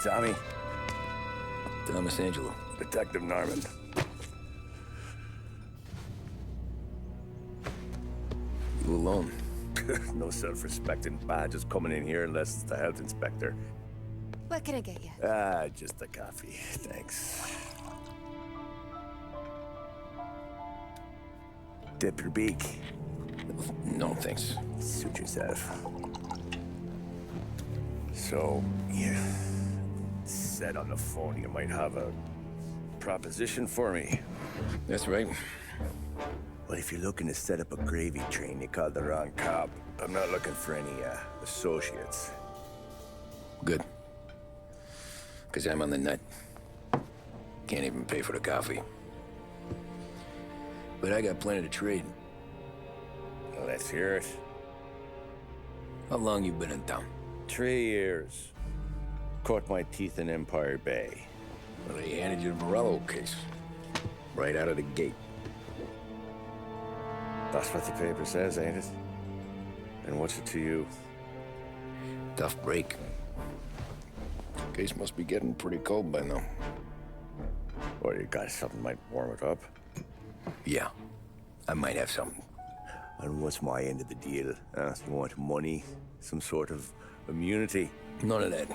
Tommy. Thomas Angelo. Detective Norman. You alone? No self-respecting badges coming in here unless it's the health inspector. What can I get you? Just a coffee, thanks. Dip your beak. No, thanks. Suit yourself. So, you said on the phone you might have a proposition for me. That's right. Well, if you're looking to set up a gravy train, you called the wrong cop. I'm not looking for any, associates. Good. Because I'm on the nut. Can't even pay for the coffee. But I got plenty to trade. Well, let's hear it. How long you been in town? 3 years. Caught my teeth in Empire Bay. Well, they handed you the Morello case. Right out of the gate. That's what the paper says, ain't it? And what's it to you? Tough break. Case must be getting pretty cold by now. Or you got something might warm it up? Yeah, I might have something. And what's my end of the deal? You want money? Some sort of immunity? None of that.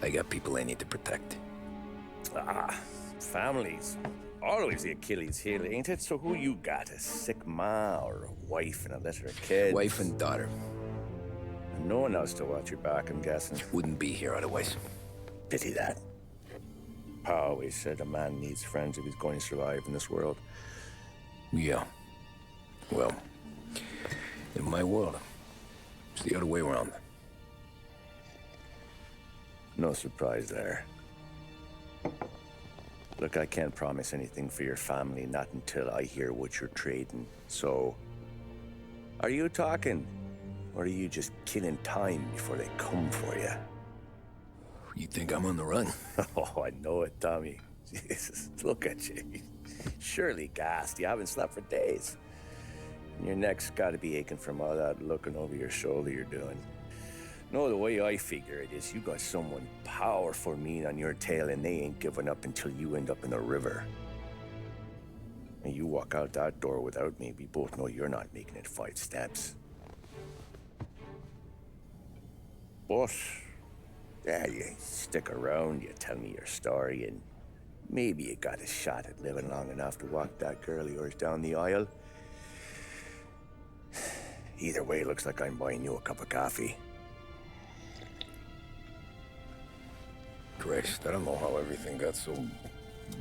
I got people I need to protect. Families. Always the Achilles heel, ain't it? So who you got? A sick ma or a wife and a litter of kids? Wife and daughter. And no one else to watch your back, I'm guessing. Wouldn't be here otherwise. Pity that. Pa always said a man needs friends if he's going to survive in this world. Yeah. Well, in my world, it's the other way around. No surprise there. Look, I can't promise anything for your family, not until I hear what you're trading. So, are you talking? Or are you just killing time before they come for you? You think I'm on the run? Oh, I know it, Tommy. Jesus, look at you. Surely gassed. You haven't slept for days. And your neck's got to be aching from all that looking over your shoulder you're doing. No, the way I figure it is you got someone powerful mean on your tail and they ain't giving up until you end up in the river. And you walk out that door without me, we both know you're not making it 5 steps. But, yeah, you stick around, you tell me your story, and maybe you got a shot at living long enough to walk that girl of yours down the aisle. Either way, it looks like I'm buying you a cup of coffee. Christ, I don't know how everything got so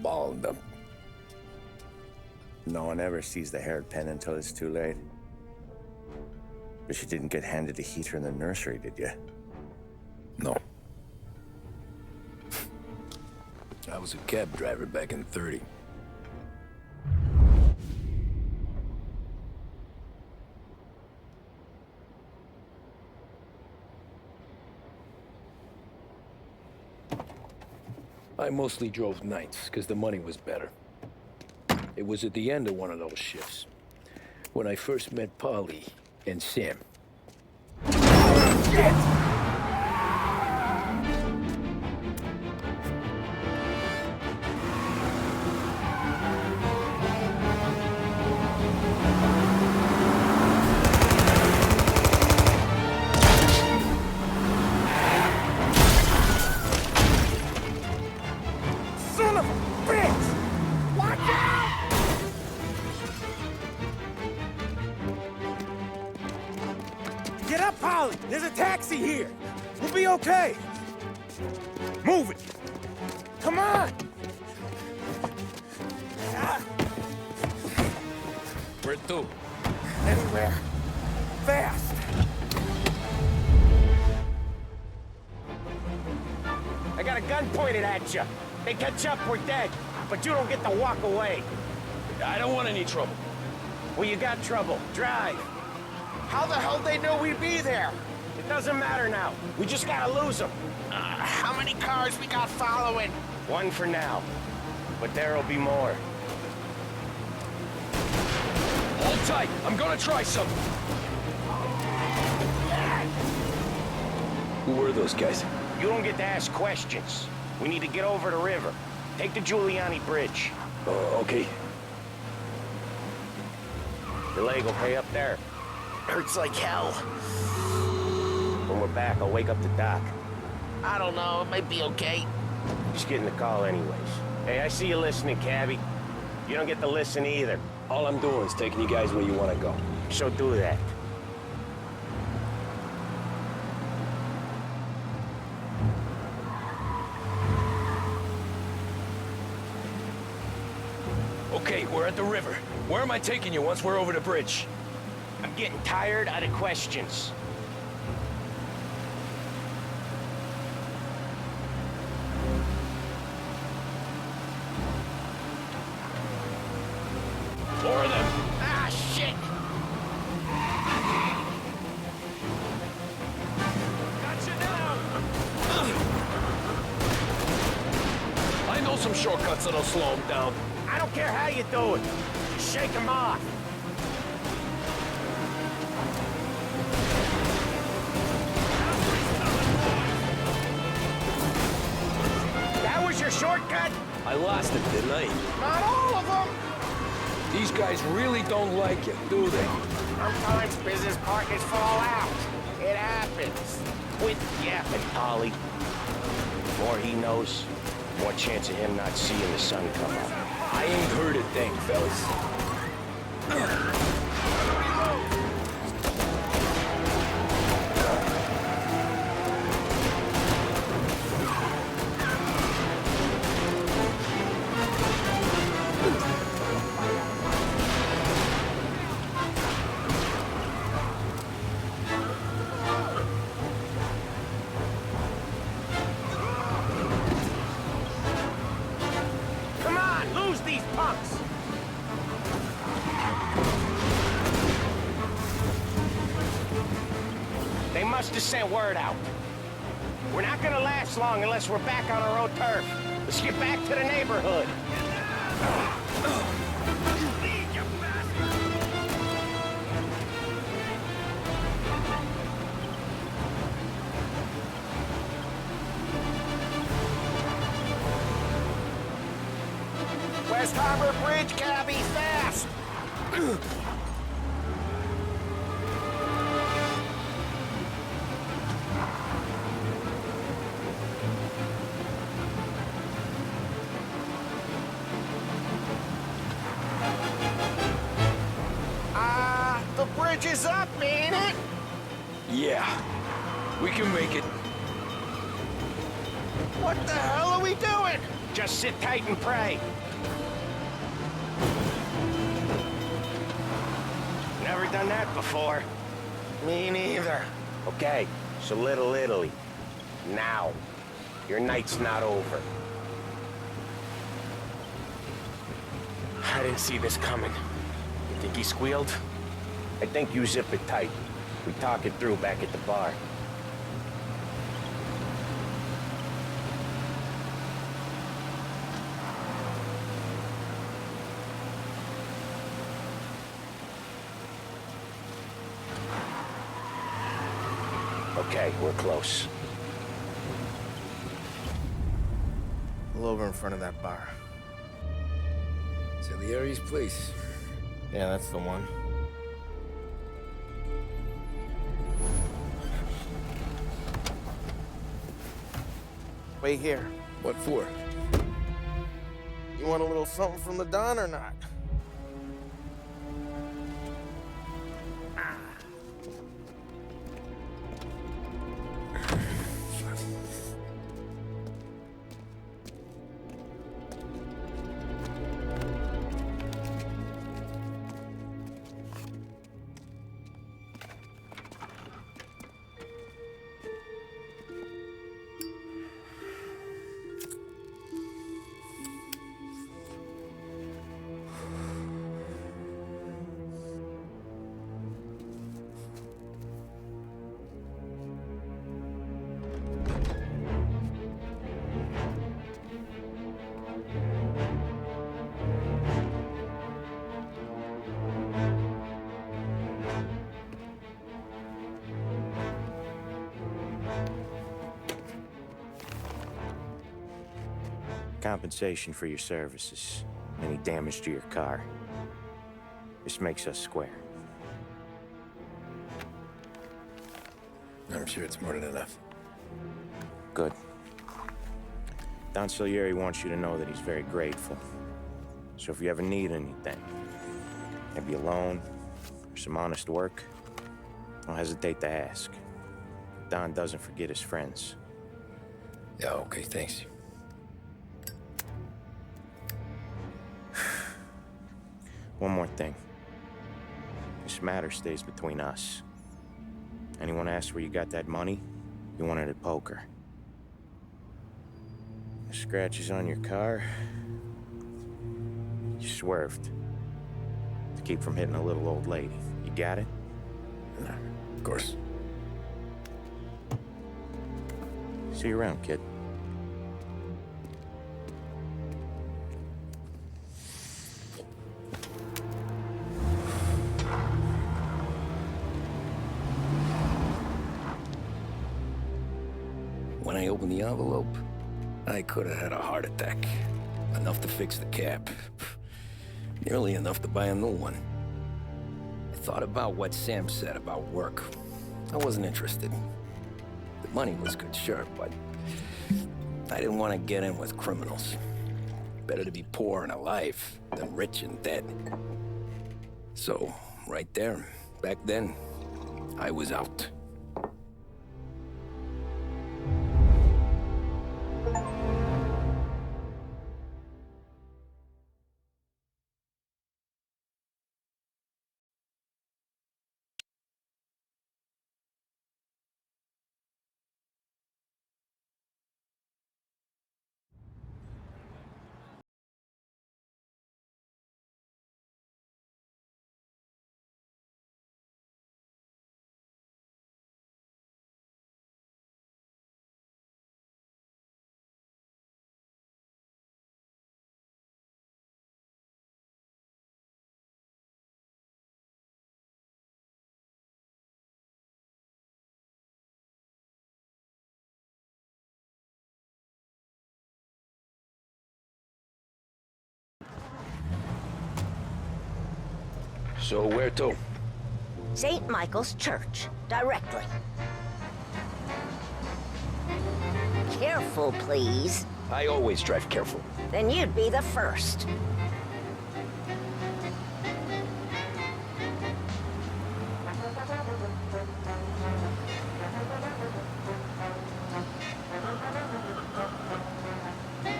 balled up. No one ever sees the hairpin until it's too late. But you didn't get handed a heater in the nursery, did you? No. I was a cab driver back in '30. I mostly drove nights, because the money was better. It was at the end of one of those shifts, when I first met Polly and Sam. Shit! Get up, Polly! There's a taxi here! We'll be okay! Move it! Come on! Where to? Anywhere. Fast! I got a gun pointed at you. They catch up, we're dead. But you don't get to walk away. I don't want any trouble. Well, you got trouble. Drive. How the hell they know we'd be there? It doesn't matter now. We just gotta lose them. How many cars we got following? One for now. But there'll be more. Hold tight. I'm gonna try something. Who were those guys? You don't get to ask questions. We need to get over the river. Take the Giuliani Bridge. Okay. Your leg okay up there? Hurts like hell. When we're back, I'll wake up the doc. I don't know, it might be okay. Just getting the call anyways. Hey, I see you listening, cabbie. You don't get to listen either. All I'm doing is taking you guys where you want to go. So do that. Okay, we're at the river. Where am I taking you once we're over the bridge? I'm getting tired of the questions. More of them. Ah, shit! I know some shortcuts that'll slow them down. I don't care how you do it. Just shake them off. That was your shortcut? I lost it, didn't I? Not all of them. These guys really don't like you, do they? Sometimes business partners fall out. It happens. Quit yapping, Ollie. The more he knows, the more chance of him not seeing the sun come up. I ain't heard a thing, fellas. Come on, lose these punks! They must have sent word out. We're not gonna last long unless we're back on our own turf. Let's get back to the neighborhood. West Harbor Bridge, cabbie, fast! The bridge is up, ain't it? Yeah, we can make it. What the hell are we doing? Just sit tight and pray. Never done that before. Me neither. Okay, so Little Italy. Now. Your night's not over. I didn't see this coming. You think he squealed? I think you zip it tight. We talk it through back at the bar. Okay, we're close. Pull over in front of that bar. Salieri's place. Yeah, that's the one. Wait here. What for? You want a little something from the Don or not? Compensation for your services. Any damage to your car. This makes us square. I'm sure it's more than enough. Good. Don Salieri wants you to know that he's very grateful. So if you ever need anything, maybe a loan or some honest work, don't hesitate to ask. Don doesn't forget his friends. Yeah, okay, thanks. One more thing. This matter stays between us. Anyone asks where you got that money, you won it at poker. The scratches on your car, you swerved. To keep from hitting a little old lady. You got it? Of course. See you around, kid. When I opened the envelope, I could have had a heart attack. Enough to fix the cap. Nearly enough to buy a new one. I thought about what Sam said about work. I wasn't interested. The money was good, sure, but I didn't want to get in with criminals. Better to be poor and alive than rich and dead. So, right there, back then, I was out. So where to? St. Michael's Church, directly. Careful, please. I always drive careful. Then you'd be the first.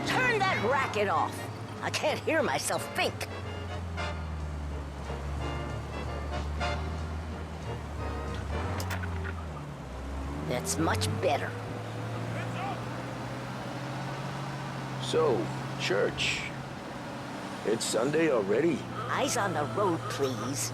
Turn that racket off. I can't hear myself think. That's much better. So, church. It's Sunday already? Eyes on the road, please.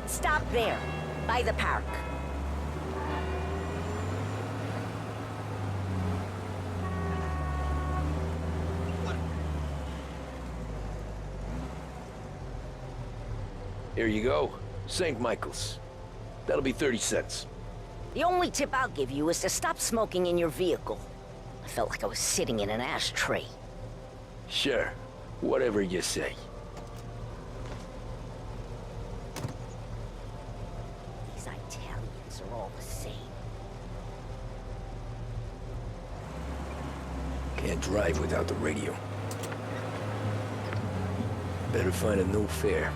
Stop there, by the park. Here you go. St. Michael's. That'll be 30 cents. The only tip I'll give you is to stop smoking in your vehicle. I felt like I was sitting in an ashtray. Sure. Whatever you say. These Italians are all the same. Can't drive without the radio. Better find a new fare.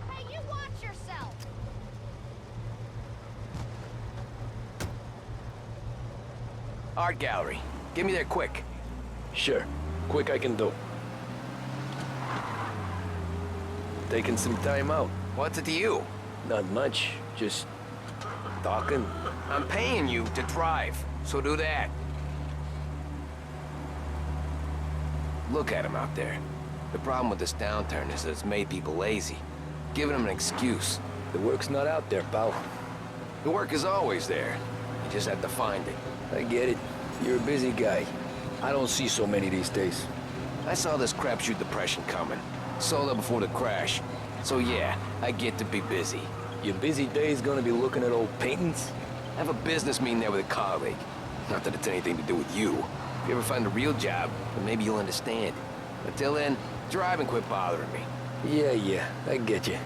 Hey, you watch yourself! Art gallery. Get me there quick. Sure. Quick I can do. Taking some time out. What's it to you? Not much. Just talking. I'm paying you to drive, so do that. Look at him out there. The problem with this downturn is that it's made people lazy, giving them an excuse. The work's not out there, pal. The work is always there. You just have to find it. I get it. You're a busy guy. I don't see so many these days. I saw this crapshoot depression coming. Sold up before the crash. So yeah, I get to be busy. Your busy day's gonna be looking at old paintings? I have a business meeting there with a colleague. Not that it's anything to do with you. If you ever find a real job, then maybe you'll understand. Until then, drive and quit bothering me. Yeah, I get you.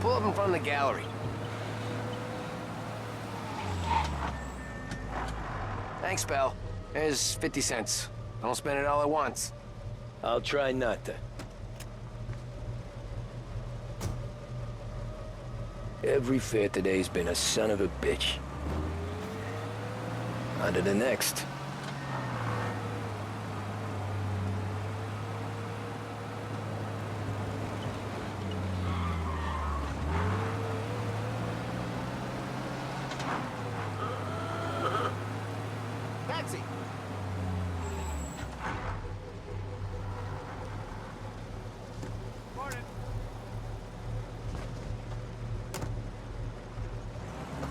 Pull up in front of the gallery. Thanks, pal. There's 50 cents. Don't spend it all at once. I'll try not to. Every fare today's been a son of a bitch. On to the next. Taxi!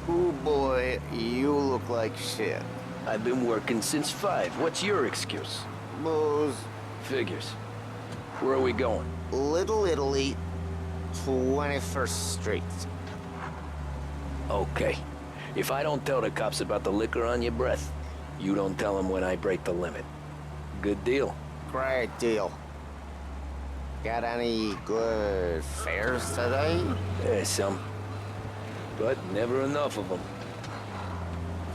Ooh boy, you look like shit. I've been working since 5. What's your excuse? Booze. Figures. Where are we going? Little Italy, 21st Street. Okay. If I don't tell the cops about the liquor on your breath, you don't tell them when I break the limit. Good deal. Great deal. Got any good fares today? There's some. But never enough of them.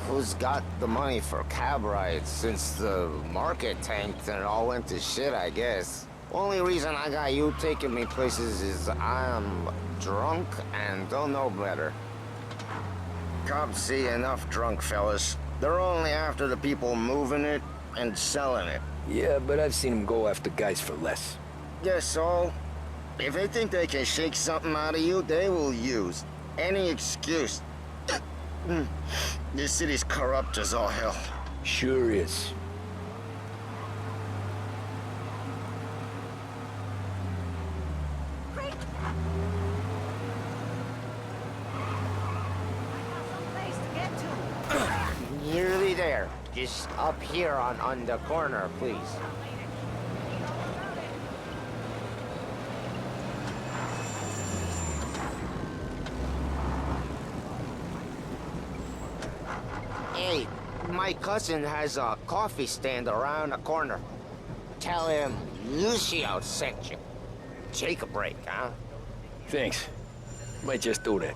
Who's got the money for cab rides since the market tanked and it all went to shit, I guess? Only reason I got you taking me places is I'm drunk and don't know better. Cops see enough drunk fellas. They're only after the people moving it and selling it. Yeah, but I've seen them go after guys for less. Guess so. If they think they can shake something out of you, they will use any excuse. This city's corrupt as all hell. Sure is. Just up here on the corner, please. Hey, my cousin has a coffee stand around the corner. Tell him Lucio sent you. Take a break, huh? Thanks. Might just do that.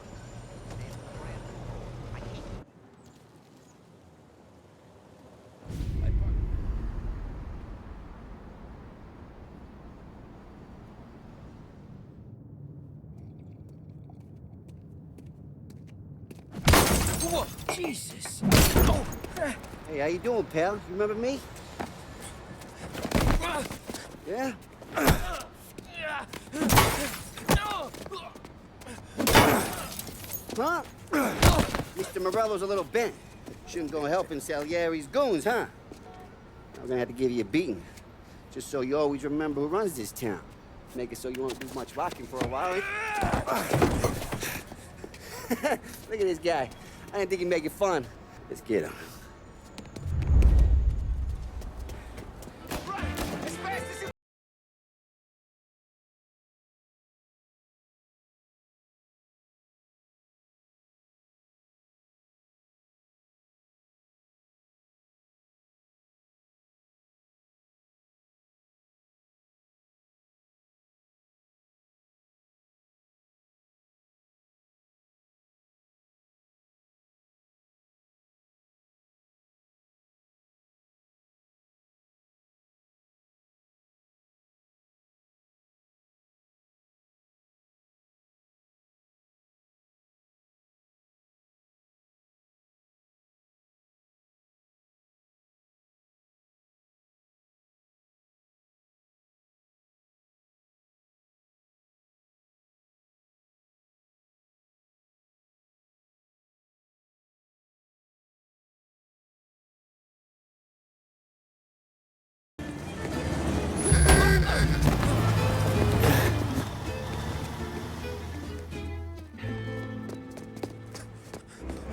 Whoa, Jesus! Oh. Hey, how you doing, pal? You remember me? Yeah? Huh? Mr. Morello's a little bent. Shouldn't go helping Salieri's goons, huh? I'm gonna have to give you a beating. Just so you always remember who runs this town. Make it so you won't do much rocking for a while. Look at this guy. I didn't think he'd make it fun. Let's get him.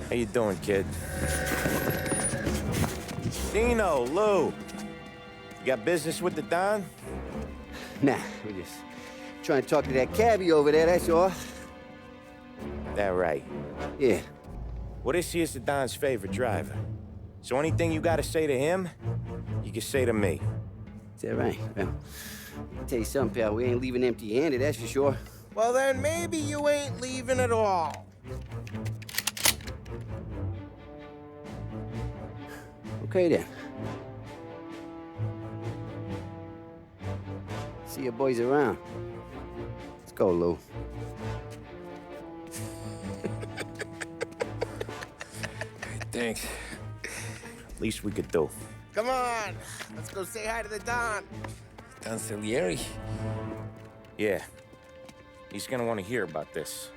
How you doing, kid? Dino, Lou. You got business with the Don? Nah, we're just trying to talk to that cabbie over there, that's all. That right. Yeah. Well, this here's the Don's favorite driver. So anything you gotta say to him, you can say to me. Is that right? Well, I'll tell you something, pal. We ain't leaving empty-handed, that's for sure. Well, then maybe you ain't leaving at all. Okay, then. See your boys around. Let's go, Lou. Thanks. Least we could do. Come on, let's go say hi to the Don. Don Salieri? Yeah. He's gonna want to hear about this.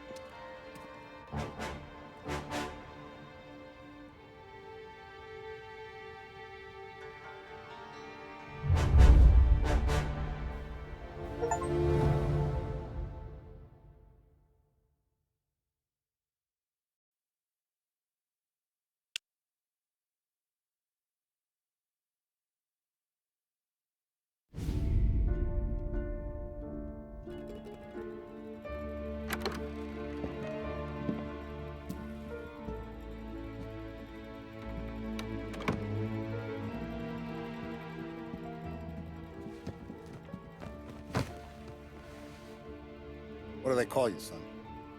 What do they call you, son?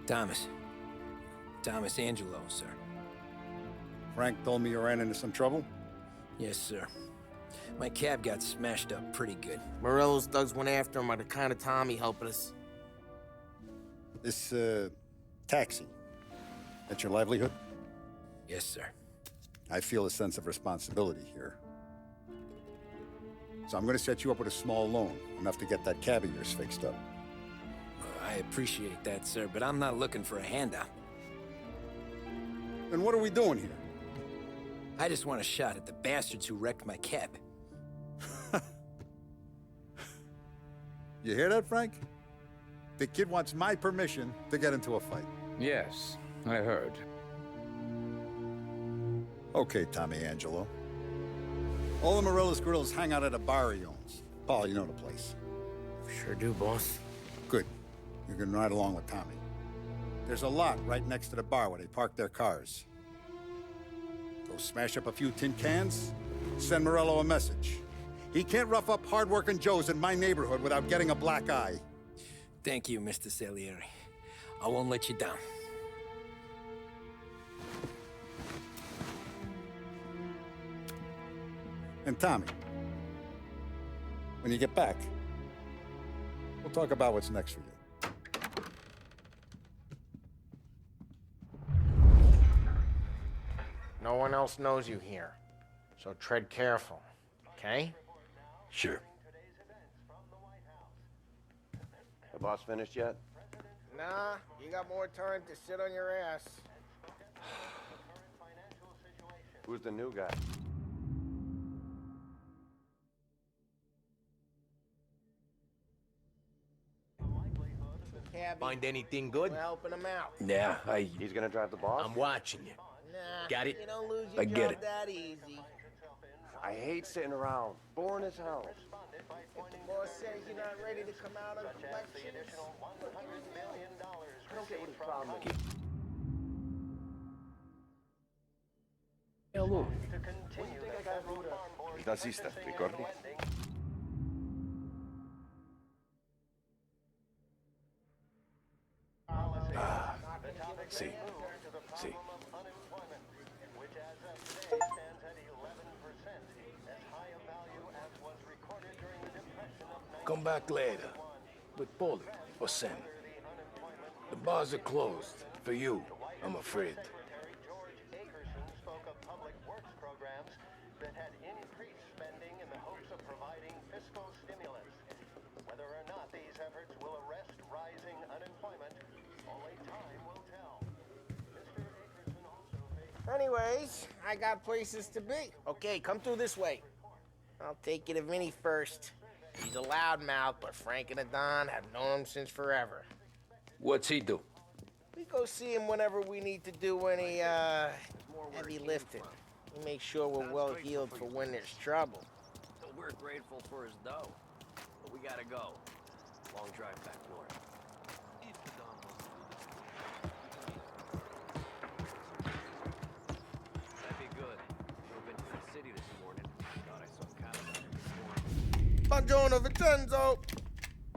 Thomas. Thomas Angelo, sir. Frank told me you ran into some trouble? Yes, sir. My cab got smashed up pretty good. Morello's thugs went after him by the kind of Tommy helping us. This, taxi. That's your livelihood? Yes, sir. I feel a sense of responsibility here. So I'm gonna set you up with a small loan, enough to get that cab of yours fixed up. I appreciate that, sir, but I'm not looking for a handout. Then what are we doing here? I just want a shot at the bastards who wrecked my cab. You hear that, Frank? The kid wants my permission to get into a fight. Yes, I heard. Okay, Tommy Angelo. All the Morello's grills hang out at a bar he owns. Paul, you know the place. Sure do, boss. Good. You can ride along with Tommy. There's a lot right next to the bar where they park their cars. Go smash up a few tin cans, send Morello a message. He can't rough up hardworking Joes in my neighborhood without getting a black eye. Thank you, Mr. Salieri. I won't let you down. And Tommy, when you get back, we'll talk about what's next for you. No one else knows you here, so tread careful, okay? Sure. The boss finished yet? Nah, you got more time to sit on your ass. Who's the new guy? Find anything good? We're helping him out. Yeah, He's gonna drive the boss? I'm watching you. Nah, Got it? You don't lose your I get job it. that easy. I hate sitting around. Boring as hell. If the boss says you're not ready to come out of elections, I don't get what his problem is. Hello. Il nazista, ricordi? Sì, sì. Come back later. With Paulie or Sam. The bars are closed. For you, I'm afraid. anyways, I got places to be. Okay, come through this way. I'll take you to Vinny first. He's a loudmouth, but Frank and the Don have known him since forever. What's he do? We go see him whenever we need to do any, heavy lifting. We make sure we're well heeled for when there's trouble. We're grateful for his dough, but we gotta go. Long drive back north. That'd be good. We've been to the city this morning. Thought I saw Canada. Buongiorno, Vincenzo!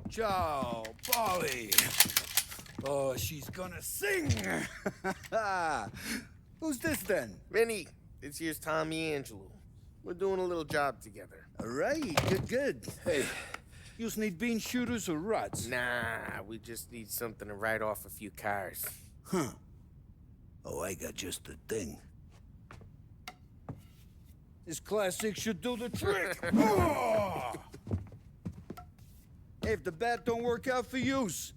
Ciao, Polly. Oh, she's gonna sing. Who's this then? Vinny, this here's Tommy Angelo. We're doing a little job together. All right, good. Hey, you need bean shooters or rods? Nah, we just need something to write off a few cars. Huh. Oh, I got just the thing. This classic should do the trick. Oh! Hey, if the bat don't work out for use,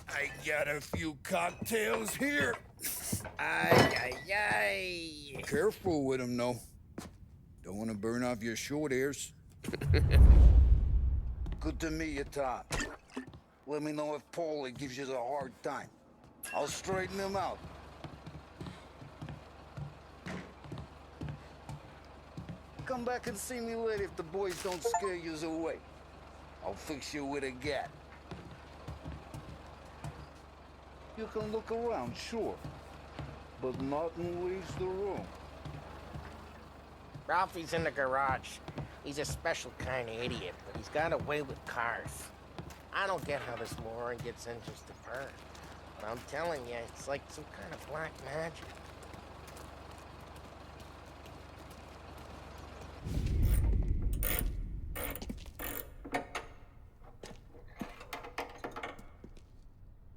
I got a few cocktails here. Ay, ay, ay. Careful with them, though. Don't want to burn off your short hairs. Good to meet you, Tom. Let me know if Paulie gives you a hard time. I'll straighten him out. Come back and see me later if the boys don't scare you away. I'll fix you with a gat. You can look around, sure, but nothing leaves the room. Ralphie's in the garage. He's a special kind of idiot, but he's got a way with cars. I don't get how this moron gets engines to burn. But I'm telling you, it's like some kind of black magic.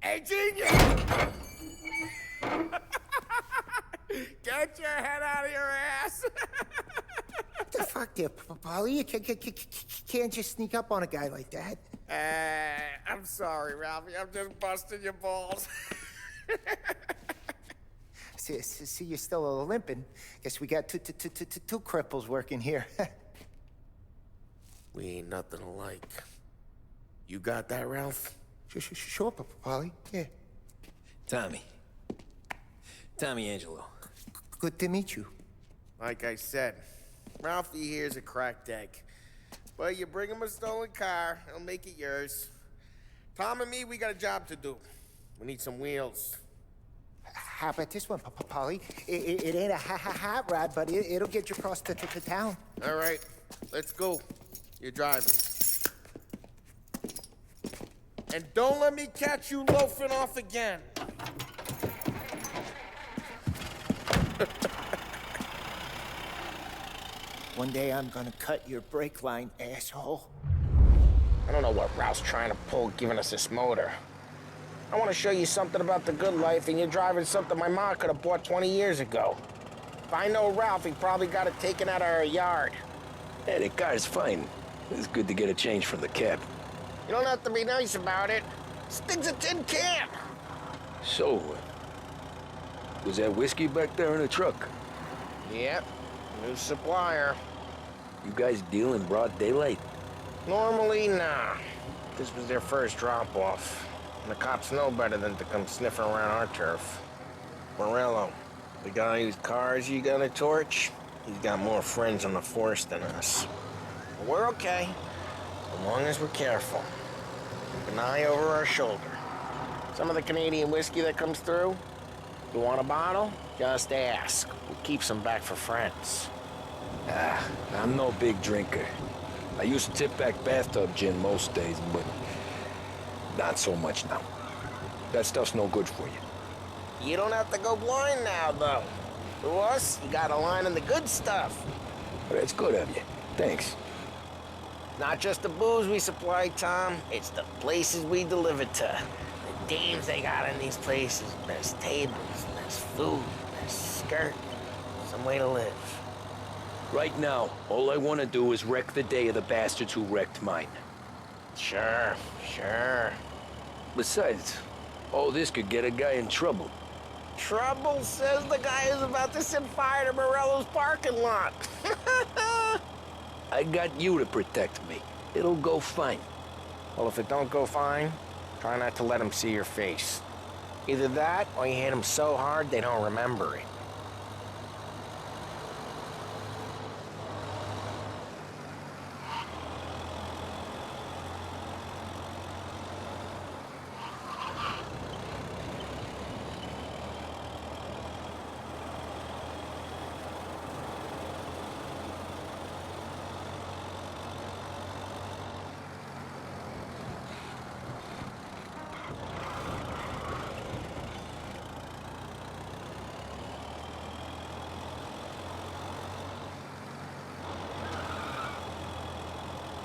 Hey, genius! Get your head out of your ass! What the fuck there, Polly? You can't just sneak up on a guy like that. I'm sorry, Ralphie. I'm just busting your balls. See, you're still limping. Guess we got two cripples working here. We ain't nothing alike. You got that, Ralph? Sure, Polly. Yeah. Tommy Angelo. Good to meet you. Like I said, Ralphie here's a cracked egg. But you bring him a stolen car, he'll make it yours. Tom and me, we got a job to do. We need some wheels. How about this one, Polly? It ain't a hot rod, but it'll get you across to town. All right, let's go. You're driving. And don't let me catch you loafing off again. One day I'm gonna cut your brake line, asshole. I don't know what Ralph's trying to pull giving us this motor. I want to show you something about the good life, and you're driving something my mom could have bought 20 years ago. If I know Ralph, he probably got it taken out of our yard. Hey, the car's fine. It's good to get a change from the cab. You don't have to be nice about it. This thing's a tin can. So, was that whiskey back there in the truck? Yep, new supplier. You guys deal in broad daylight? Normally, nah. This was their first drop-off. And the cops know better than to come sniffing around our turf. Morello, the guy whose cars you got a torch, he's got more friends on the force than us. But we're okay, as long as we're careful. Keep an eye over our shoulder. Some of the Canadian whiskey that comes through, you want a bottle? Just ask. We keep some back for friends. I'm no big drinker. I used to tip back bathtub gin most days, but not so much now. That stuff's no good for you. You don't have to go blind now, though. To us, you got a line on the good stuff. Well, that's good of you. Thanks. Not just the booze we supply, Tom. It's the places we deliver to. The dames they got in these places. There's tables, there's food, there's skirt. Some way to live. Right now, all I want to do is wreck the day of the bastards who wrecked mine. Sure. Besides, all this could get a guy in trouble. Trouble, says the guy who's about to set fire to Morello's parking lot. I got you to protect me. It'll go fine. Well, if it don't go fine, try not to let them see your face. Either that, or you hit them so hard they don't remember it.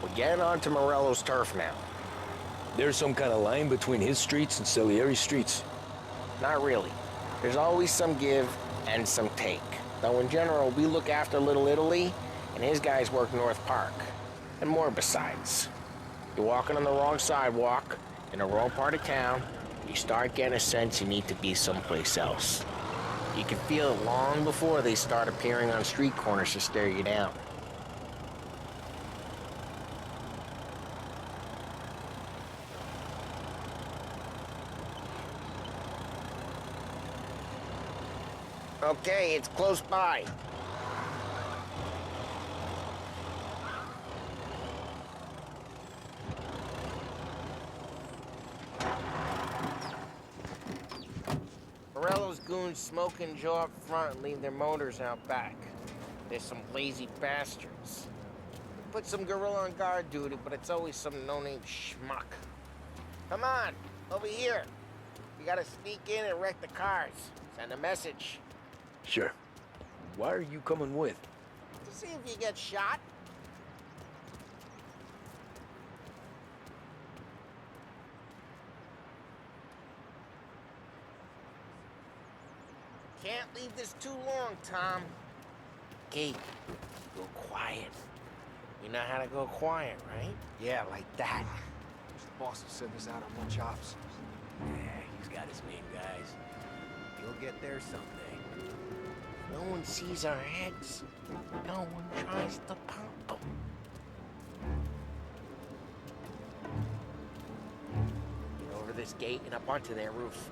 We're getting onto Morello's turf now. There's some kind of line between his streets and Salieri's streets? Not really. There's always some give and some take. Though in general, we look after Little Italy, and his guys work North Park. And more besides. You're walking on the wrong sidewalk, in the wrong part of town, you start getting a sense you need to be someplace else. You can feel it long before they start appearing on street corners to stare you down. Okay, it's close by. Morello's goons smoke and jaw up front and leave their motors out back. They're some lazy bastards. We put some gorilla on guard duty, but it's always some no-name schmuck. Come on, over here. You gotta sneak in and wreck the cars. Send a message. Sure. Why are you coming with? To see if you get shot. Can't leave this too long, Tom. Okay, go quiet. You know how to go quiet, right? Yeah, like that. Wish the boss would send us out on more chops. Yeah, he's got his main guys. You'll get there someday. No one sees our heads. No one tries to pop them. Get over this gate and up onto their roof.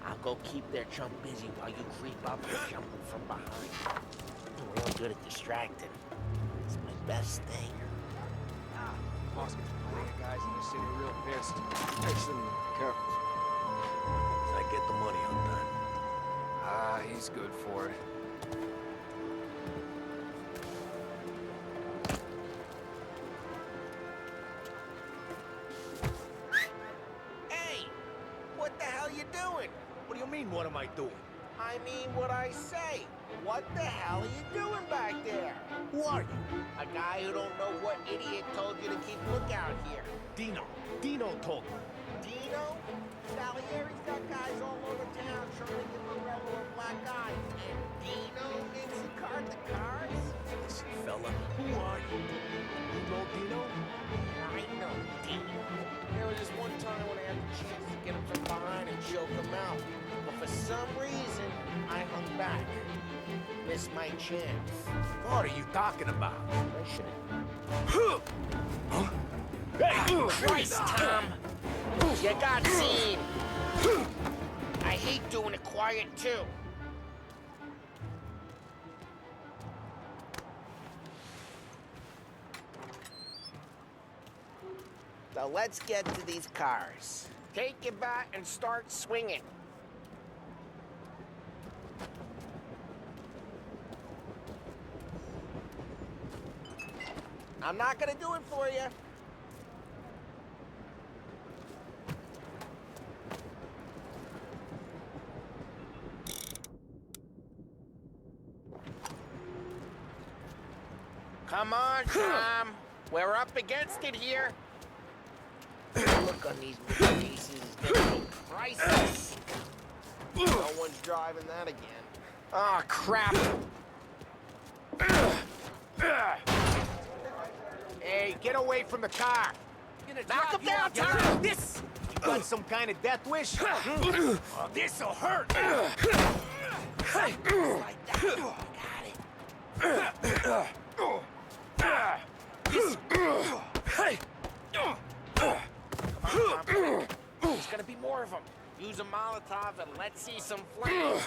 I'll go keep their chump busy while you creep up and jump them from behind. I'm real good at distracting. best thing. Boss gets plenty of guys in this city real pissed. Makes them careful. I get the money on time. Ah, he's good for it. Hey! What the hell you doing? What do you mean, what am I doing? I mean what I say. What the hell are you doing back there? Who are you? A guy who don't know what idiot told you to keep lookout here. Dino. Dino told me. Dino? Salieri's got guys all over town trying to get Morello a black eye. And Dino makes the card the cards? Listen, fella, who are you? You know Dino? I know Dino. There was this one time when I had the chance to get him from behind and choke him out. But for some reason, I hung back. Missed my chance. What are you talking about? I should've. Huh? Hey! Christ, Tom! You got seen! I hate doing it quiet, too. So let's get to these cars. Take your bat and start swinging. I'm not gonna do it for you. Come on, Tom. We're up against it here. The look on these faces is getting priceless. No one's driving that again. Oh, crap. Hey, get away from the car. Knock him down, Tom! This! You got some kind of death wish? Oh, this'll hurt! Like that. Got it. There's gonna be more of them. Use a Molotov and let's see some flames.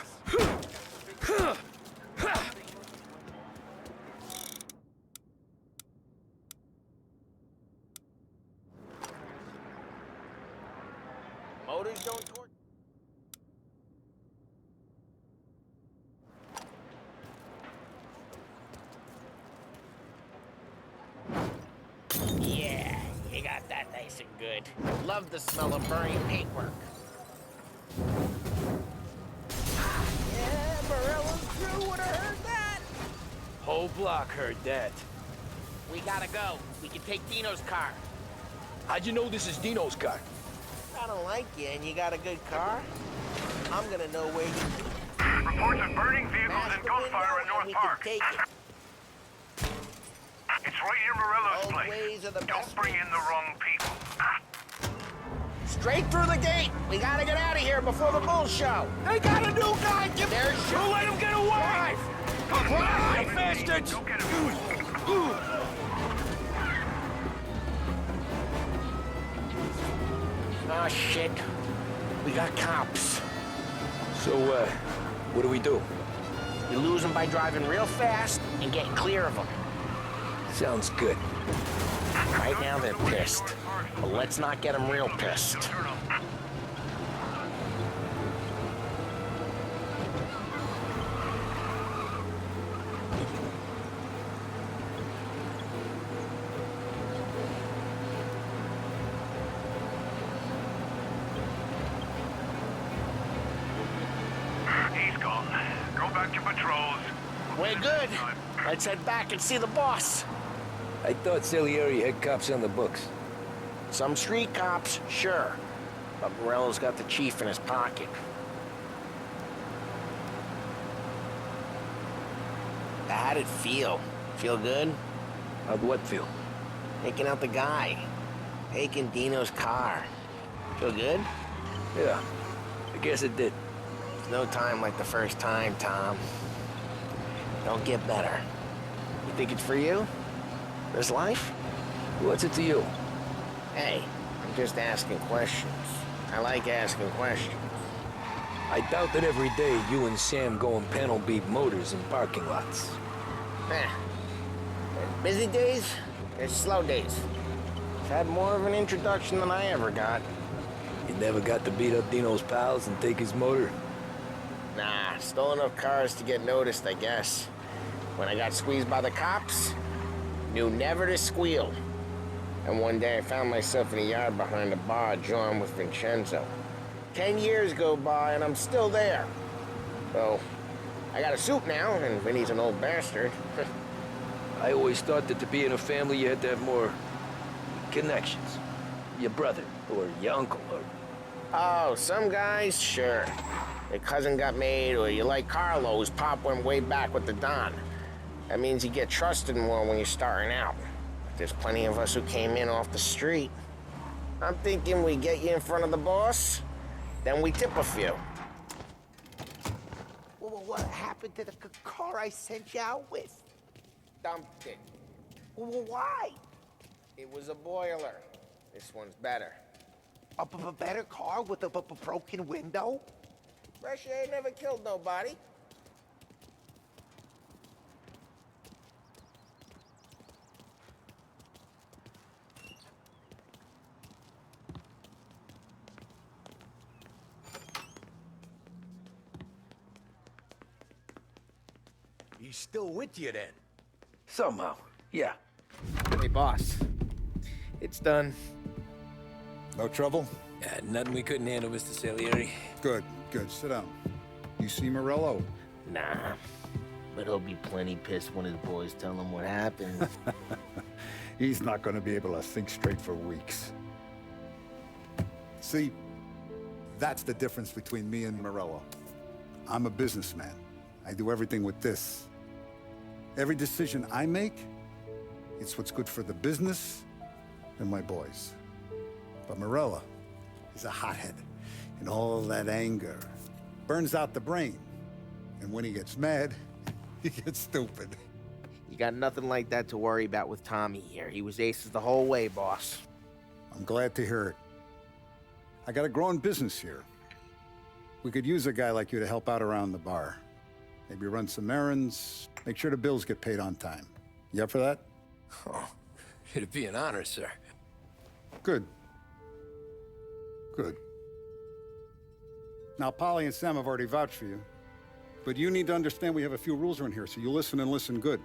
Motors don't torch. Yeah, you got that nice and good. Love the smell of burning paintwork. Yeah, Morello's crew would have heard that. Whole block heard that. We gotta go. We can take Dino's car. How'd you know this is Dino's car? I don't like you and you got a good car. I'm gonna know where you... Reports of burning vehicles and gunfire in North Park. Take it. It's right near Morello's Old place. ways are the Don't best bring in the wrong people. Straight through the gate. We gotta get out of here before the bull show. They got a new guy. There's Don't let him get away! Drive, bastards! Go get him. Oh, shit. We got cops. So, what do we do? You lose them by driving real fast and getting clear of them. Sounds good. Right now they're pissed. But let's not get them real pissed. He's gone. Go back to patrols. We're good. Let's head back and see the boss. I thought Salieri had cops on the books. Some street cops, sure. But Morello's got the chief in his pocket. How'd it feel? Feel good? How'd what feel? Taking out the guy. Taking Dino's car. Feel good? Yeah, I guess it did. There's no time like the first time, Tom. Don't get better. You think it's for you? This life? What's it to you? Hey, I'm just asking questions. I like asking questions. I doubt that every day you and Sam go and panel beat motors in parking lots. Eh. There's busy days, there's slow days. I've had more of an introduction than I ever got. You never got to beat up Dino's pals and take his motor? Nah, stole enough cars to get noticed, I guess. When I got squeezed by the cops, knew never to squeal. And one day I found myself in a yard behind a bar drawing with Vincenzo. 10 years go by and I'm still there. So, I got a suit now, and Vinny's an old bastard. I always thought that to be in a family you had to have more connections. Your brother, or your uncle, or... Oh, some guys, sure. Your cousin got made, or you like Carlos, Pop went way back with the Don. That means you get trusted more when you're starting out. There's plenty of us who came in off the street. I'm thinking we get you in front of the boss, then we tip a few. Well, what happened to the car I sent you out with? Dumped it. Well, why? It was a boiler. This one's better. A better car with a broken window? Fresh air never killed nobody. He's still with you then? Somehow, yeah. Hey, boss. It's done. No trouble? Yeah, nothing we couldn't handle, Mr. Salieri. Good, good. Sit down. You see Morello? Nah, but he'll be plenty pissed when his boys tell him what happened. He's not going to be able to think straight for weeks. See, that's the difference between me and Morello. I'm a businessman. I do everything with this. Every decision I make, it's what's good for the business and my boys. But Morello is a hothead, and all that anger burns out the brain. And when he gets mad, he gets stupid. You got nothing like that to worry about with Tommy here. He was aces the whole way, boss. I'm glad to hear it. I got a growing business here. We could use a guy like you to help out around the bar. Maybe run some errands, make sure the bills get paid on time. You up for that? Oh, it'd be an honor, sir. Good. Good. Now, Polly and Sam have already vouched for you. But you need to understand we have a few rules around here, so you listen and listen good.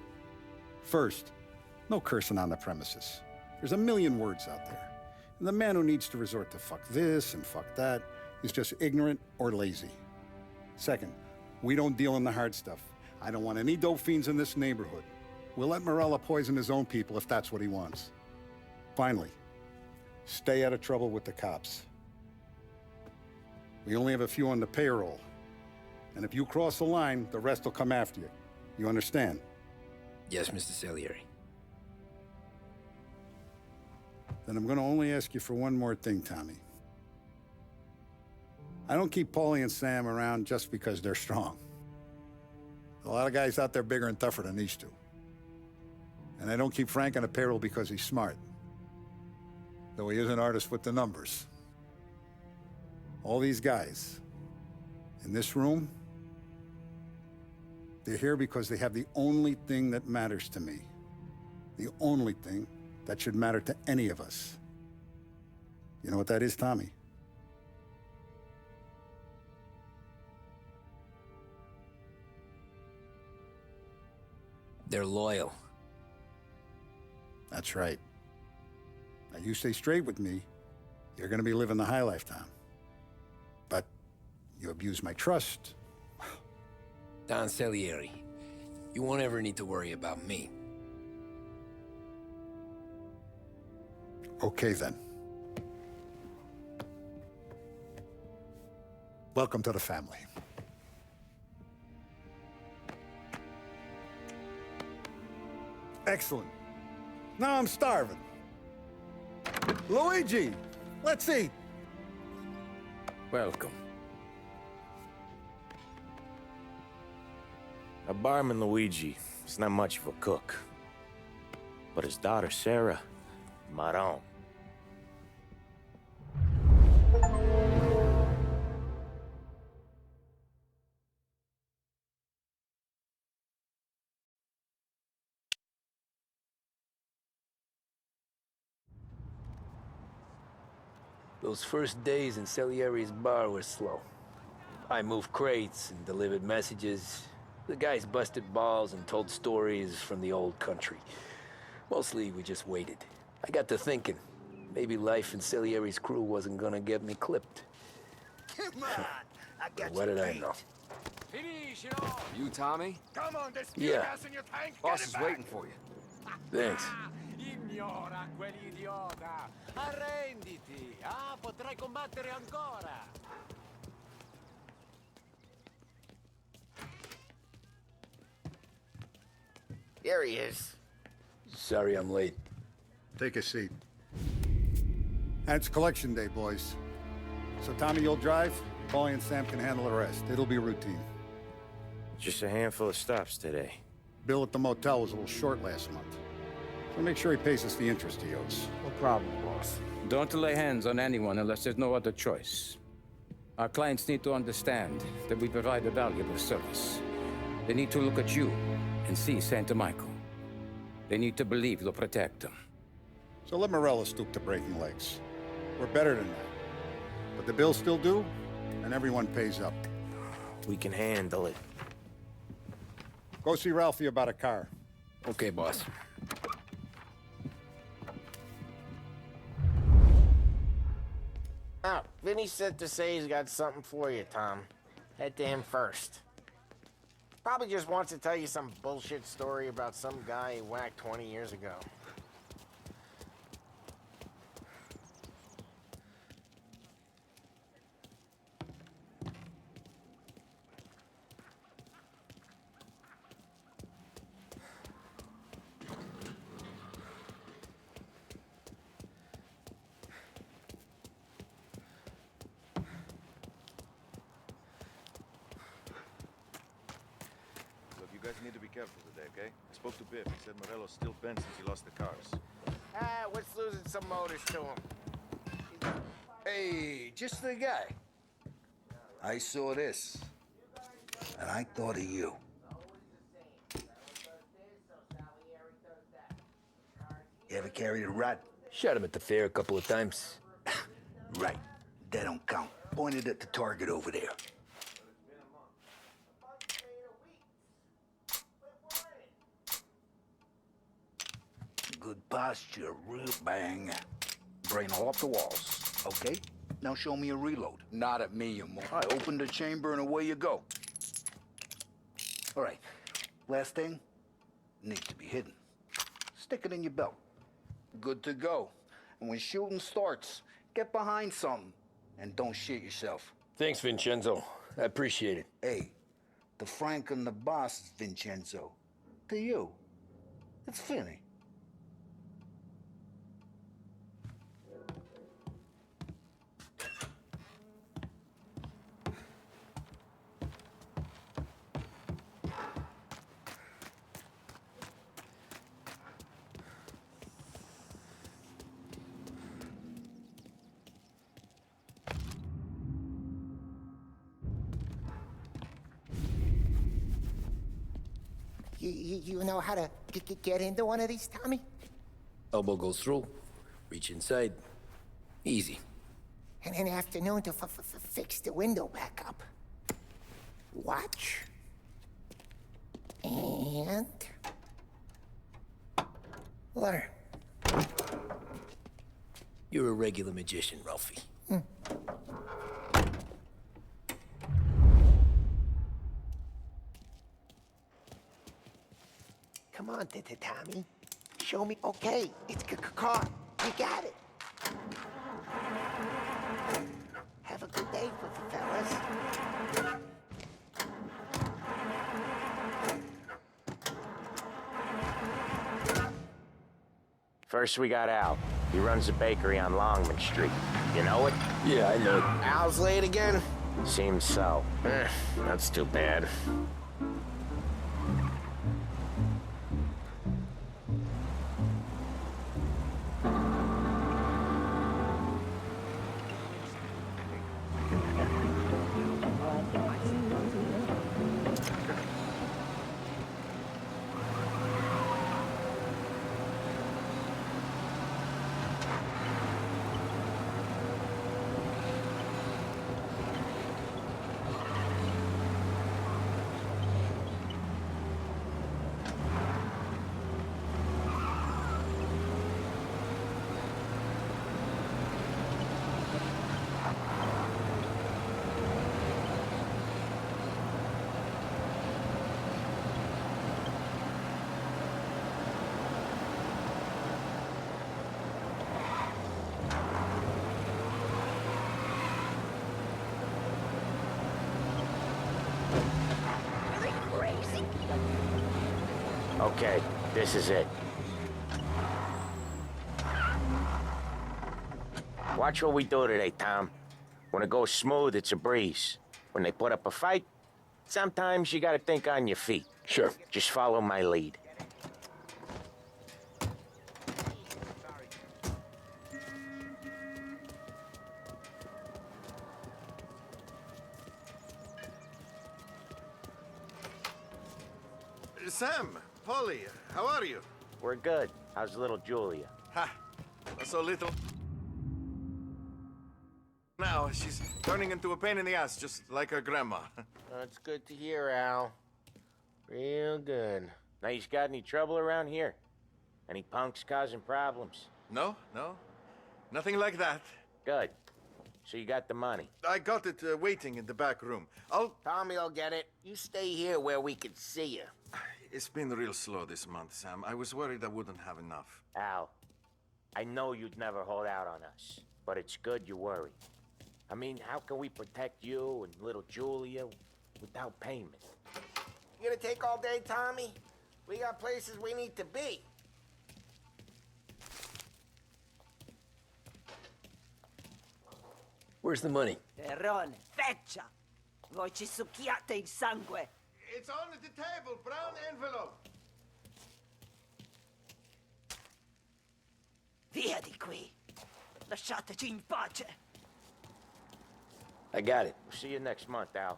First, no cursing on the premises. There's a million words out there. And the man who needs to resort to fuck this and fuck that is just ignorant or lazy. Second, we don't deal in the hard stuff. I don't want any dope fiends in this neighborhood. We'll let Morello poison his own people if that's what he wants. Finally, stay out of trouble with the cops. We only have a few on the payroll. And if you cross the line, the rest will come after you. You understand? Yes, Mr. Salieri. Then I'm going to only ask you for one more thing, Tommy. I don't keep Paulie and Sam around just because they're strong. A lot of guys out there bigger and tougher than these two. And I don't keep Frank on the payroll because he's smart. Though he is an artist with the numbers. All these guys in this room, they're here because they have the only thing that matters to me. The only thing that should matter to any of us. You know what that is, Tommy? They're loyal. That's right. Now, you stay straight with me, you're gonna be living the high life, Tom. But you abuse my trust. Don Salieri, you won't ever need to worry about me. Okay, then. Welcome to the family. Excellent. Now I'm starving. Luigi, let's eat. Welcome. A barman, Luigi, is not much of a cook. But his daughter, Sarah, Maron. Those first days in Salieri's bar were slow. I moved crates and delivered messages. The guys busted balls and told stories from the old country. Mostly, we just waited. I got to thinking, maybe life in Salieri's crew wasn't gonna get me clipped. Come on, I got What did I know? You, Tommy? Come on, there's Yeah. gas in your tank. Boss Get is it back. waiting for you. Thanks. Ignora quell'idiota! Arrenditi! Ah, potrai combattere ancora! Here he is. Sorry I'm late. Take a seat. And it's collection day, boys. So Tommy, you'll drive. Paulie and Sam can handle the rest. It'll be routine. Just a handful of stops today. Bill at the motel was a little short last month. So make sure he pays us the interest he owes. No problem, boss. Don't lay hands on anyone unless there's no other choice. Our clients need to understand that we provide a valuable service. They need to look at you and see Santa Michael. They need to believe you'll protect them. So let Morella stoop to breaking legs. We're better than that. But the bills still due, and everyone pays up. We can handle it. Go see Ralphie about a car. Okay, boss. Oh, Vinny said to say he's got something for you, Tom. Head to him first. Probably just wants to tell you some bullshit story about some guy he whacked 20 years ago. You guys need to be careful today, okay? I spoke to Biff. He said Morello's still bent since he lost the cars. Ah, what's losing some motors to him? Hey, just the guy. I saw this, and I thought of you. You ever carried a rat? Shot him at the fair a couple of times. Right. That don't count. Pointed at the target over there. Good posture, real bang. Brain all off the walls, okay? Now show me a reload. Not at me, you more. I open the chamber and away you go. All right, last thing, needs to be hidden. Stick it in your belt. Good to go. And when shooting starts, get behind something and don't shit yourself. Thanks, Vincenzo. I appreciate it. Hey, the Frank and the boss is Vincenzo. To you, it's Vinny. You know how to get into one of these, Tommy? Elbow goes through. Reach inside. Easy. And an afternoon to fix the window back up. Watch. And... learn. You're a regular magician, Ralphie. Come on, Tommy. Show me. Okay, it's car. You got it. Have a good day, fellas. First we got Al. He runs a bakery on Longman Street. You know it? Yeah, I know it. Al's late again? Seems so. That's too bad. Okay, this is it. Watch what we do today, Tom. When it goes smooth, it's a breeze. When they put up a fight, sometimes you gotta think on your feet. Sure. Just follow my lead. Sam, Polly, how are you? We're good. How's little Julia? Ha! So little. Now she's turning into a pain in the ass, just like her grandma. That's good to hear, Al. Real good. Now, you got any trouble around here? Any punks causing problems? No, nothing like that. Good. So you got the money? I got it waiting in the back room. Tommy will get it. You stay here where we can see you. It's been real slow this month, Sam. I was worried I wouldn't have enough. Al, I know you'd never hold out on us, but it's good you worry. I mean, how can we protect you and little Julia without payment? You gonna take all day, Tommy? We got places we need to be. Where's the money? Perrone, feccia! Voi ci succhiate il sangue! It's on the table, brown envelope. Via di qui! Lasciateci in pace! I got it. We'll see you next month, Al.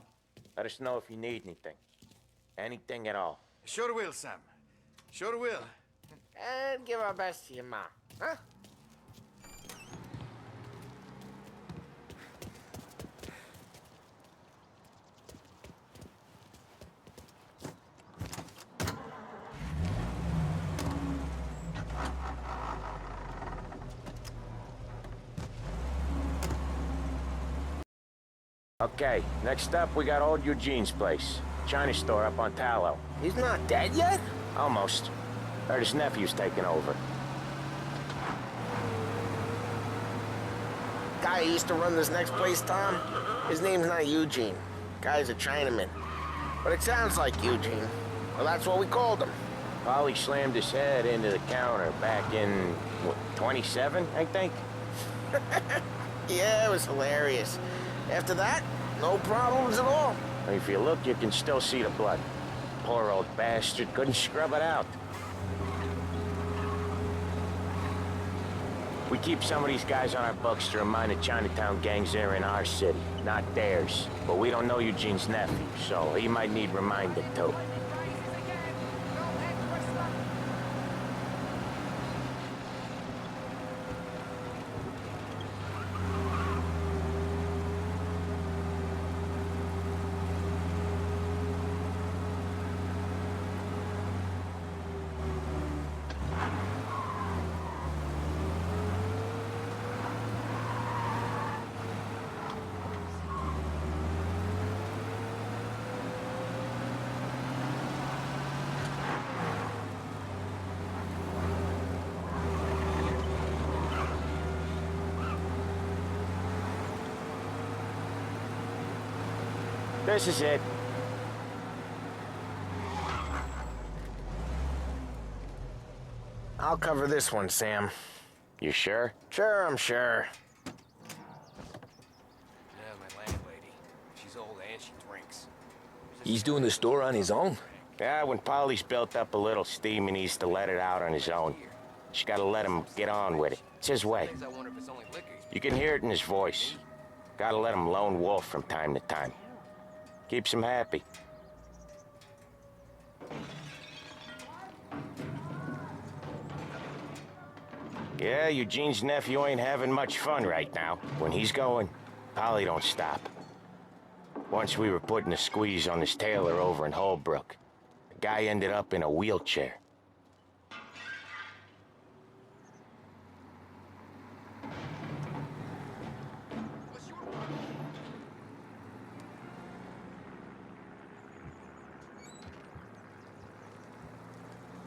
Let us know if you need anything. Anything at all. Sure will, Sam. Sure will. And give our best to your mom, huh? Okay, next up, we got old Eugene's place. China store up on Tallow. He's not dead yet? Almost. Heard his nephew's taking over. Guy who used to run this next place, Tom, his name's not Eugene. Guy's a Chinaman. But it sounds like Eugene. Well, that's what we called him. Polly slammed his head into the counter back in, what, 27, I think? Yeah, it was hilarious. After that, no problems at all. If you look, you can still see the blood. Poor old bastard couldn't scrub it out. We keep some of these guys on our books to remind the Chinatown gangs they're in our city, not theirs. But we don't know Eugene's nephew, so he might need reminded too. This is it. I'll cover this one, Sam. You sure? Sure, I'm sure. Yeah, my landlady. She's old and she drinks. He's doing the store on his own? Yeah, when Polly's built up a little steam, he needs to let it out on his own. She gotta let him get on with it. It's his way. I wonder if it's only liquor. You can hear it in his voice. Gotta let him lone wolf from time to time. Keeps him happy. Yeah, Eugene's nephew ain't having much fun right now. When he's going, Polly don't stop. Once we were putting a squeeze on this tailor over in Holbrook. The guy ended up in a wheelchair.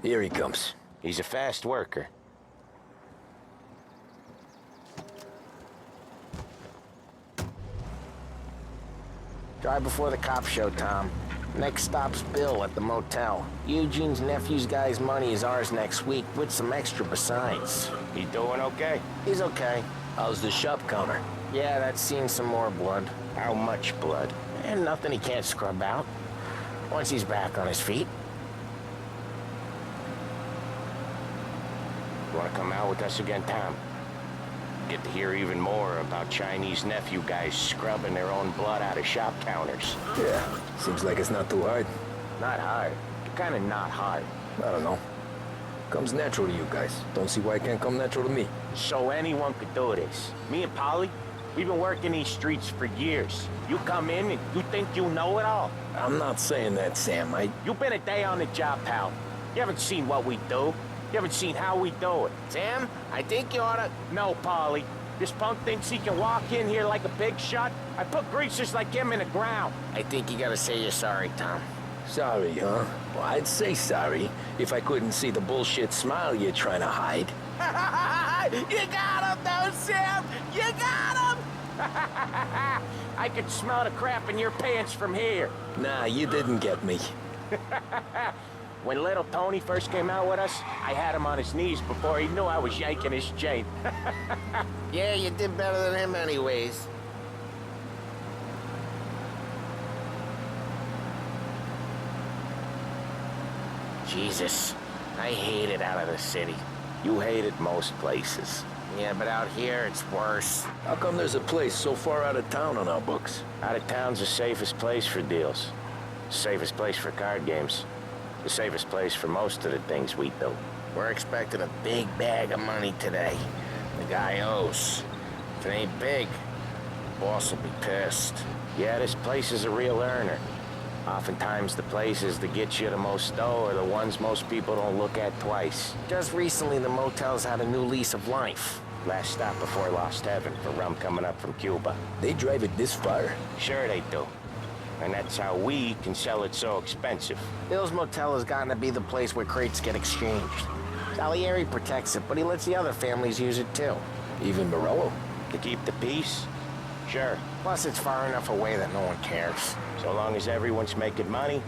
Here he comes. He's a fast worker. Drive before the cops show, Tom. Next stop's Bill at the motel. Eugene's nephew's guy's money is ours next week, with some extra besides. He doing okay? He's okay. How's the shop counter? Yeah, that's seen some more blood. How much blood? And nothing he can't scrub out. Once he's back on his feet. You wanna come out with us again, Tom? Get to hear even more about Chinese nephew guys scrubbing their own blood out of shop counters. Yeah, seems like it's not too hard. Not hard. Kinda not hard. I don't know. Comes natural to you guys. Don't see why it can't come natural to me. So anyone could do this. Me and Polly, we've been working these streets for years. You come in and you think you know it all. I'm not saying that, Sam. You've been a day on the job, pal. You haven't seen what we do. You haven't seen how we do it. Sam, I think you oughta... No, Polly. This punk thinks he can walk in here like a big shot. I put greasers like him in the ground. I think you gotta say you're sorry, Tom. Sorry, huh? Well, I'd say sorry if I couldn't see the bullshit smile you're trying to hide. You got him, though, Sam! You got him! I could smell the crap in your pants from here. Nah, you didn't get me. When little Tony first came out with us, I had him on his knees before he knew I was yanking his chain. Yeah, you did better than him anyways. Jesus, I hate it out of the city. You hate it most places. Yeah, but out here, it's worse. How come there's a place so far out of town on our books? Out of town's the safest place for deals. Safest place for card games. The safest place for most of the things we do. We're expecting a big bag of money today. The guy owes. If it ain't big, the boss will be pissed. Yeah, this place is a real earner. Oftentimes the places that get you the most dough are the ones most people don't look at twice. Just recently, the motel's had a new lease of life. Last stop before Lost Heaven for rum coming up from Cuba. They drive it this far? Sure they do. And that's how we can sell it so expensive. Bill's Motel has gotten to be the place where crates get exchanged. Salieri protects it, but he lets the other families use it too. Even Morello? To keep the peace? Sure. Plus, it's far enough away that no one cares. So long as everyone's making money,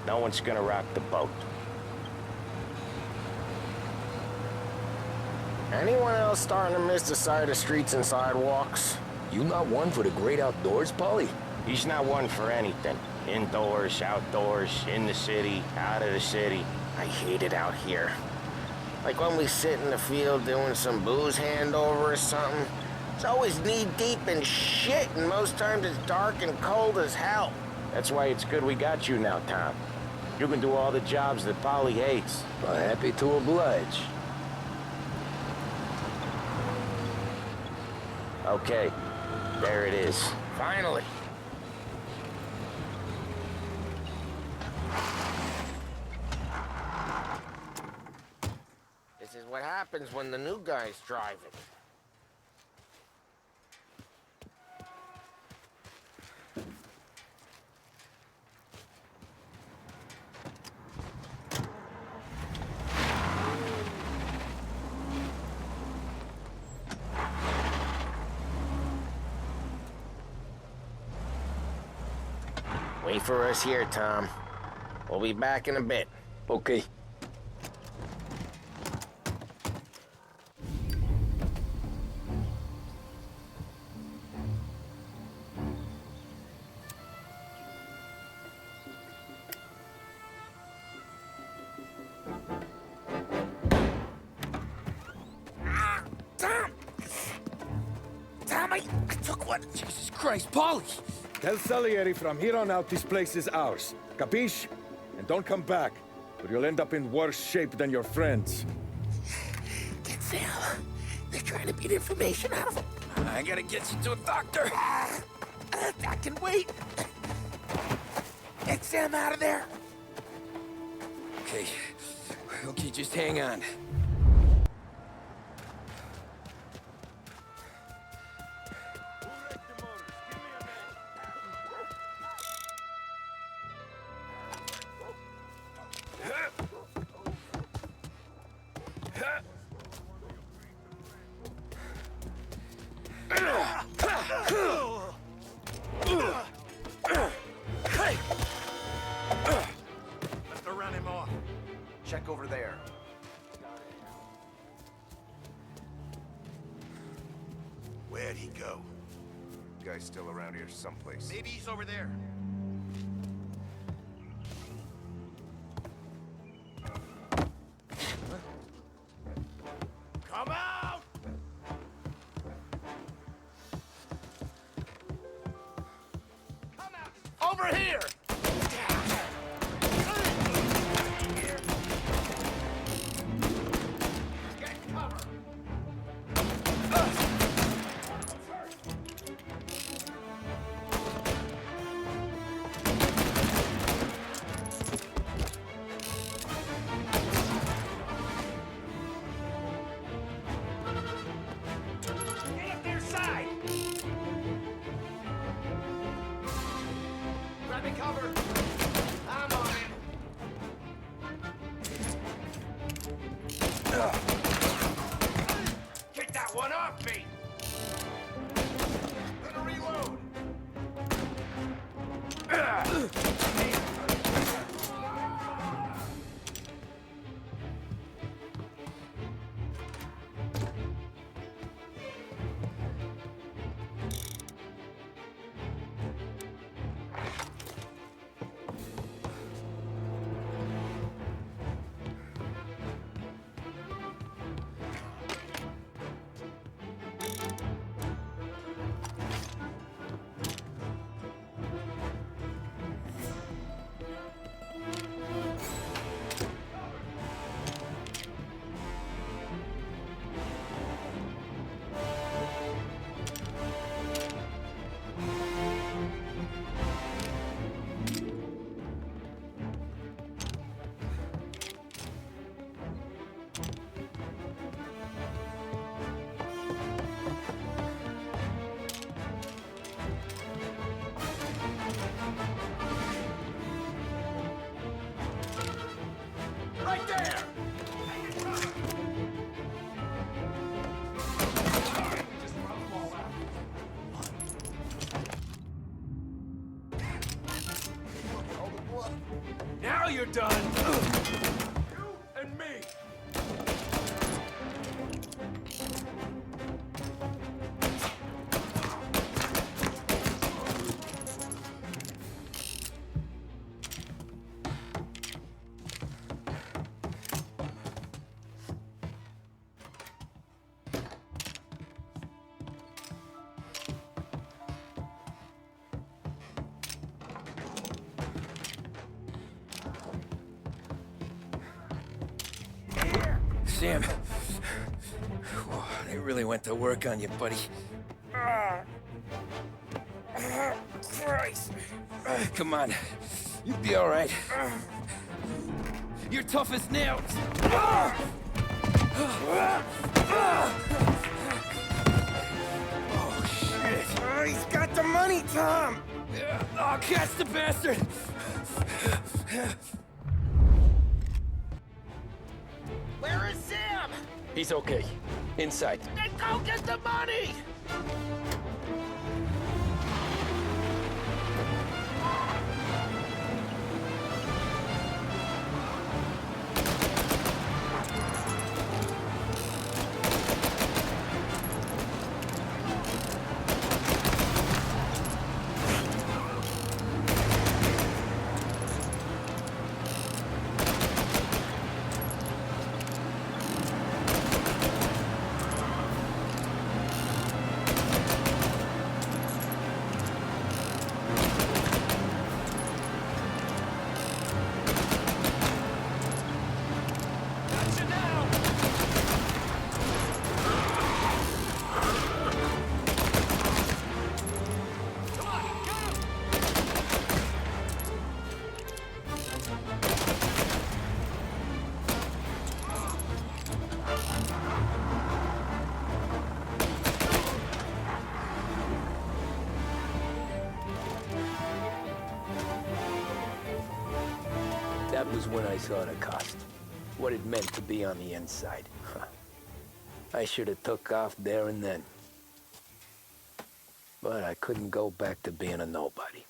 no one's gonna rock the boat. Anyone else starting to miss the sight of streets and sidewalks? You not one for the great outdoors, Polly? He's not one for anything. Indoors, outdoors, in the city, out of the city. I hate it out here. Like when we sit in the field doing some booze handover or something. It's always knee-deep in shit, and most times it's dark and cold as hell. That's why it's good we got you now, Tom. You can do all the jobs that Polly hates. Well, happy to oblige. Okay, there it is. Finally. This is what happens when the new guy's driving. Wait for us here, Tom. We'll be back in a bit. Okay. Tom, I took one. Jesus Christ, Polly! Tell Salieri from here on out this place is ours. Capiche? And don't come back, or you'll end up in worse shape than your friends. Get Sam. They're trying to beat information out of him. I gotta get you to a doctor. I can wait. Get Sam out of there. Okay. Okay, just hang on. check over there. Where'd he go? Guy's still around here someplace. Maybe he's over there. Come out! Come out! Over here! Get cover! Get up their side! Grabbing cover! I'm on it! Get that one off me! Gonna reload! Right there! Now you're done! You and me! Sam. They really went to work on you, buddy. Christ. Come on. You'll be all right. You're tough as nails. Oh, shit. He's got the money, Tom. Oh, catch the bastard. Where is Sam? He's okay. Inside. Then go get the money! That was when I saw the cost. What it meant to be on the inside. I should have took off there and then. But I couldn't go back to being a nobody.